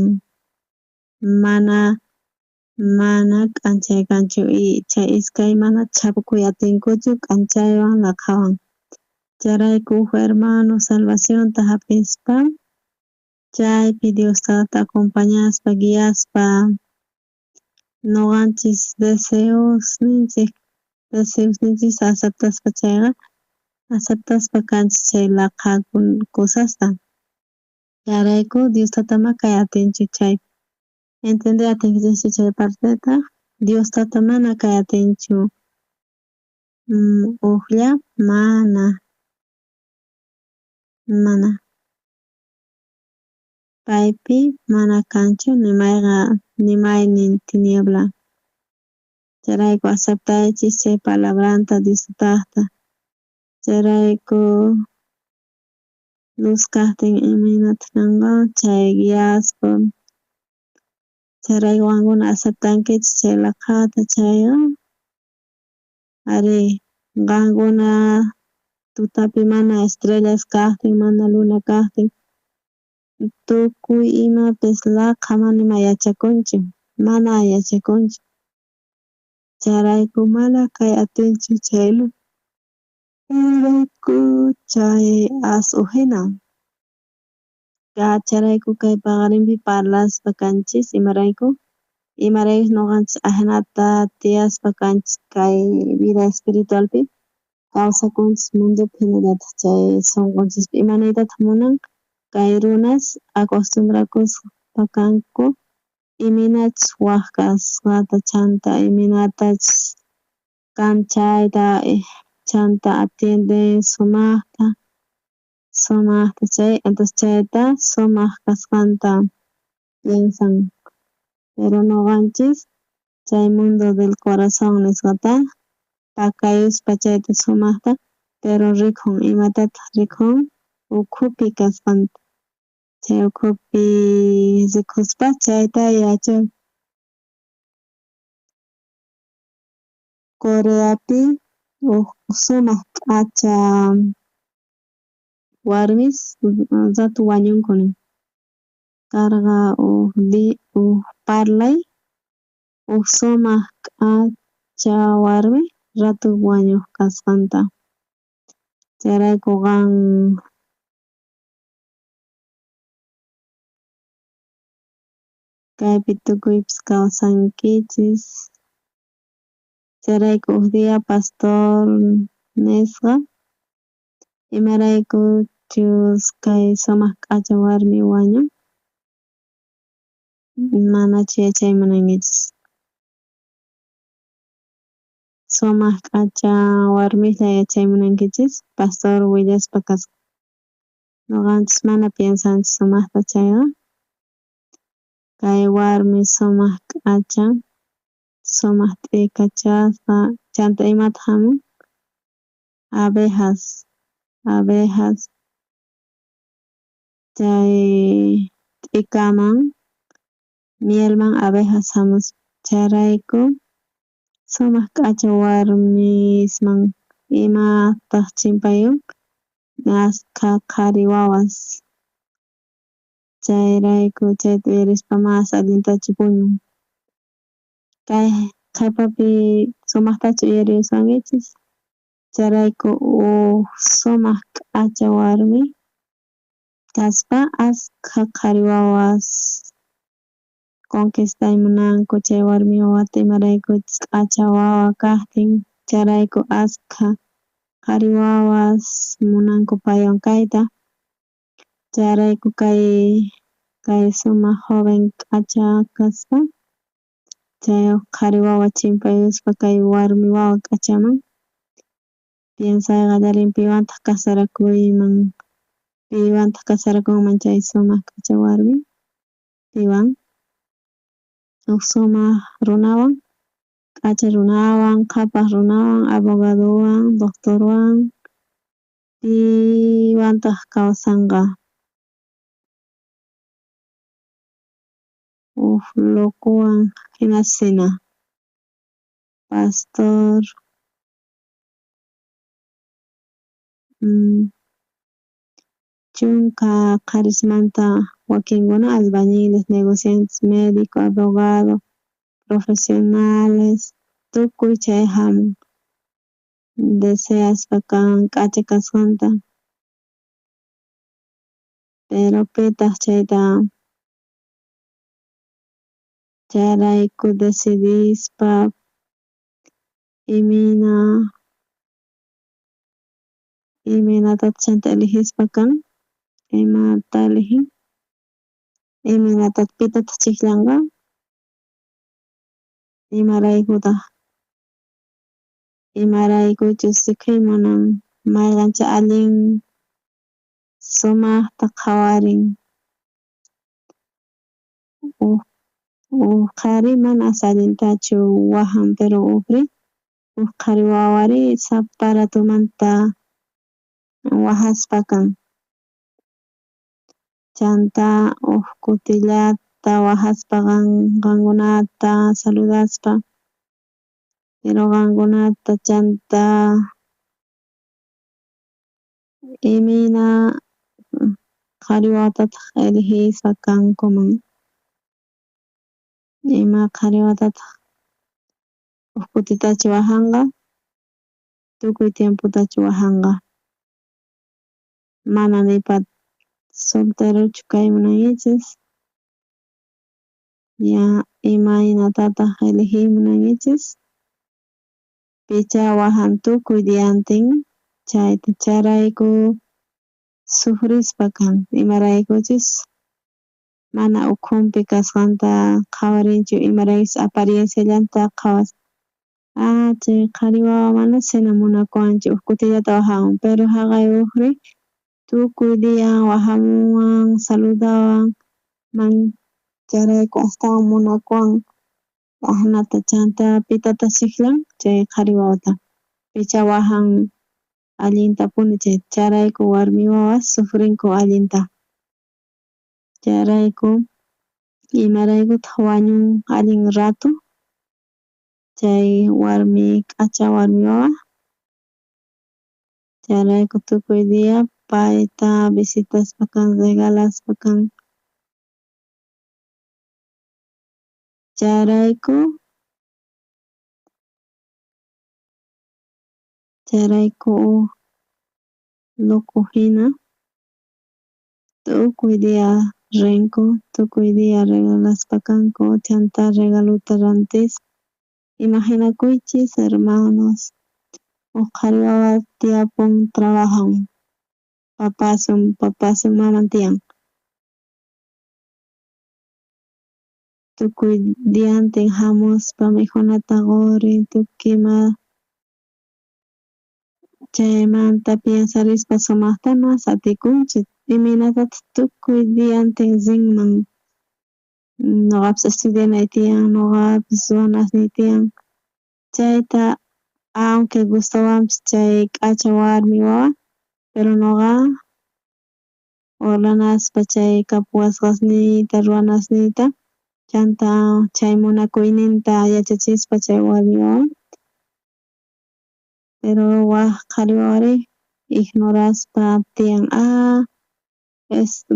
mana k'anchay kanchu y chay iskay mana chapukuy atinkuchu k'anchaywan laqhawan charayku hermano salvacionta hapispa chaypi Diostata acompañaspa guiaspa nuqanchis deseos ninchis aceptaspa chayqa aceptaspa kanchis chay laqha kusasta charayku Diostata makay atinchu chaypi entender atinkichikchu chay parteta Diostata mana kay atinchu uqlla mana paypi mana kanchu nimaynin tiniebla charayku aceptaychis chay palabranta Diostata charayku luz kaqtin imanata kanqa chay guiaspa charaywankuna aceptankichis chay laqhata chayqa ari qankuna tutapi mana estrellas kaqtin mana luna kaqtin tukuy imapis laqha mana yachakunchu charayku mana kay atinchu chayrayku chay asuhina charayku kay paqarinpi parlaspa kanchis imaraykush nuqanchis ajenata tiyaspa kanchis kay vida espiritualpi kawsakunchis mundupi hinallataq chay sunqunchispi imanaytataq munan kay runas acostumbrakuspa kanku iminachus waq kasqata chanta iminatachus chayta chanta atienden sumaqta chay entonces chayta sumaq kasqanta piensan pero nuqanchis chay mundo del corazón nisqata pakayuspa chayta sumaqta pero rikhun imatataq rikhun ukhupi kasqanta chay ukhupi rikhuspa chayta yachan Coreapi sumaq k'acha warmis ratu wañunkuna karqa parlay sumaq k'acha warmi ratu wañuq kasqanta charayku qan kaypi tukuypis kawsankichis charayku uk dia pastor nisqa imaraykuchus kay sumaq k'acha warmi wañun manachu yachaymunankichis sumaq k'acha warmita yachaymunankichis pastor willaspa kasqa nuqanchis mana piensanchis sumaqta chayqa kay warmi sumaq k'acha sumaq t'ikachasqa chanta imataq hamun abejas chay t'ikaman mielman abejas hamuspa charayku sumaq k'acha warmisman imataq chimpayun ashka qhari wawas chayrayku chayta uyarispa mas allintachu puñun kay qhipapi sumaqtachu uyariwasqankichis charayku sumaq k'acha warmi kaspa ashka qhari wawas conquistaymunanku chay warmi wawata imaraykuchus k'acha wawa kaqtin charayku ashka qhari wawas munanku paywan kayta charayku kay sumaq joven k'acha kaspa chay qhari wawa chimpayuspa kay warmi wawa k'achaman piensayqa allarin piwantaq kasarakunman chay sumaq k'acha warmi piwan uk sumaq runawan k'acha runawan, qhapaq runawan, abogadowan, doctorwan, piwantaq kawsanqa. Locowan hinasina pastor, chunka qharismanta wakinkuna albañiles, negociantes, médico, abogado, profesionales, tukuy chay hamun deseaspa kan k'acha kasqanta, pero pitaq chayta chayrayku decidispa iminata chanta eligispa kan, imata eligin, iminata pitata chiklanqa, imaraykuchus sikay munan mayqancha allin sumaqta qhawarin qhari manas allintachu wahan pero ukri qhari wawari saparatumanta wahaspa kan. Chanta kutillata wahaspa qankunata saludaspa, pero qankunata chanta imina qhari wawatataq eligispa kankuman, ima qhari wawatataq kutitachu wahanqa, tukuy tiemputachu wahanqa, mana nipa solterochu kay munankichis, ña imaynatataq eligiy munankichis, picha wahan tukuy diantin charayku sufrispa kan, imaraykuchus mana ukhunpi kasqanta qhawarinchu, imaraykuchus aparienciallanta qhawas, chay qhari wawa mana chayna munakuwanchu kutillata wahawan, pero haqay ukri tukuy dia wahamuwan, saludawan, charayku astawan munakuwan wahnata chanta pitata chiklan chay qhari wawata, picha wahan allintapuni chay charayku warmi wawa sufrinku allinta, charayku imaraykutaq wañun allin ratu chay warmi k'acha warmi wawa, charayku tukuy dia payta visitaspa kan, regalaspa kan, charayku loco hina tukuy dia rinku, tukuy dia regalaspa kanku, chanta regaluta rantis, imaginakuychis hermanos, qhari wawa tiyapun trabajan, papasun maman tiyan, tukuy diantin hamuspa mikhunata qurin tukima chaymanta piensarispa sumaqtama satikunchik, iminatataq tukuy diantin rinman, ñuqapish estudianay tiyan, ñuqapish ruwanasnay tiyan, chayta aunque gustawanpish chay k'acha warmi wawa, pero ñuqa ordenaspa chay kapuwasqasniyta ruwanasniyta chanta chay munakuyninta yachachispa chay warmi wawa, pero qhari wawari ignoraspa tiyan,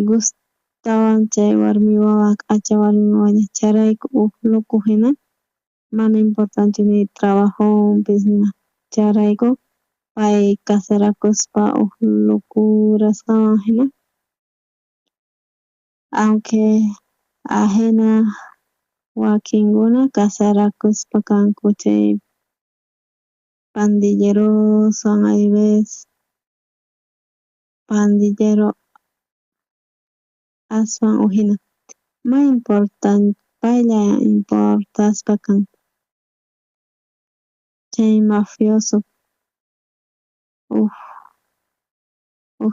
gustawan chay warmi wawa k'acha warmi wawa charayku loco hina mana importanchu ni trabajonpis nima, charayku pay casarakuspa locurasqawan hina, aunque ajena wakinkuna casarakuspa kanku chay pandilleroson hay vez, pandillero aswan o hina paylla importaspa kan, chay mafioso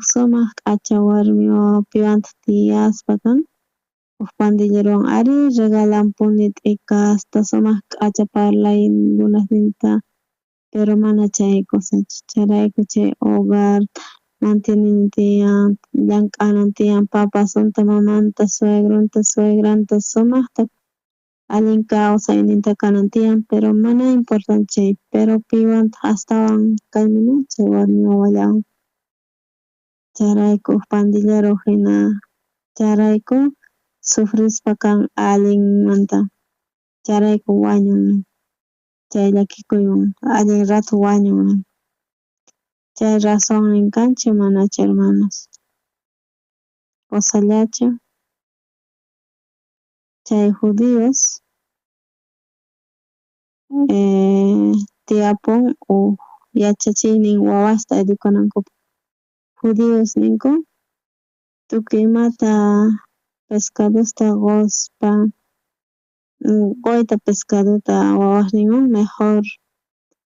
sumaq k'acha warmi wawa piwantaq tiyaspa kan, pandilleron ari regalan punit hasta sumak k'achaparlay lunasninta pero mana chay cosach charayku chay hogar mantienen tiyan llank'anan tiyan papasonta mamanta suegranta sumaqta allin kawsayninta kanan tiyan pero mana importante chay pero piwantaq astawan kaymi chay warmi wawallawan charayku pandillero hina charayku sufrispa kan allinmanta charayku wañun chay llakikuywan allin rato wañun chay razonnin kanchu manachu hermanos osallachu chay judíos tiyapun yachachiynin wawasta educanankupak judíos ninku tukuy imata pescadosta qospa qoyta pescaduta wawaqninwan mejor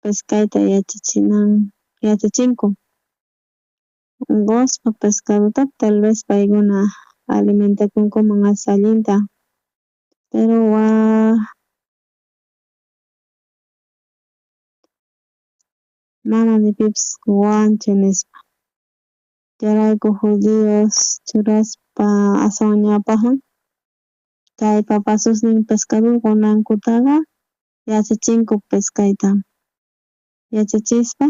pescayta yachachinku qospa pescaduta tal vez paykuna alimentakunkuman allinta pero mana ni pipas wanchu nispa charayku judíos churaspa astawan ñapajan kay papasusnin pescadokunankutaqa yachachinku pescayta yachachispa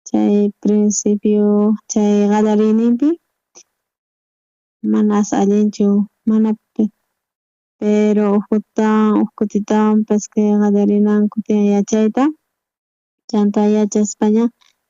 chay principio chay qallariyninpi manas allinchu mana pero huk kutitawan pesca qallarinanku tiyan yachayta chanta yachaspaña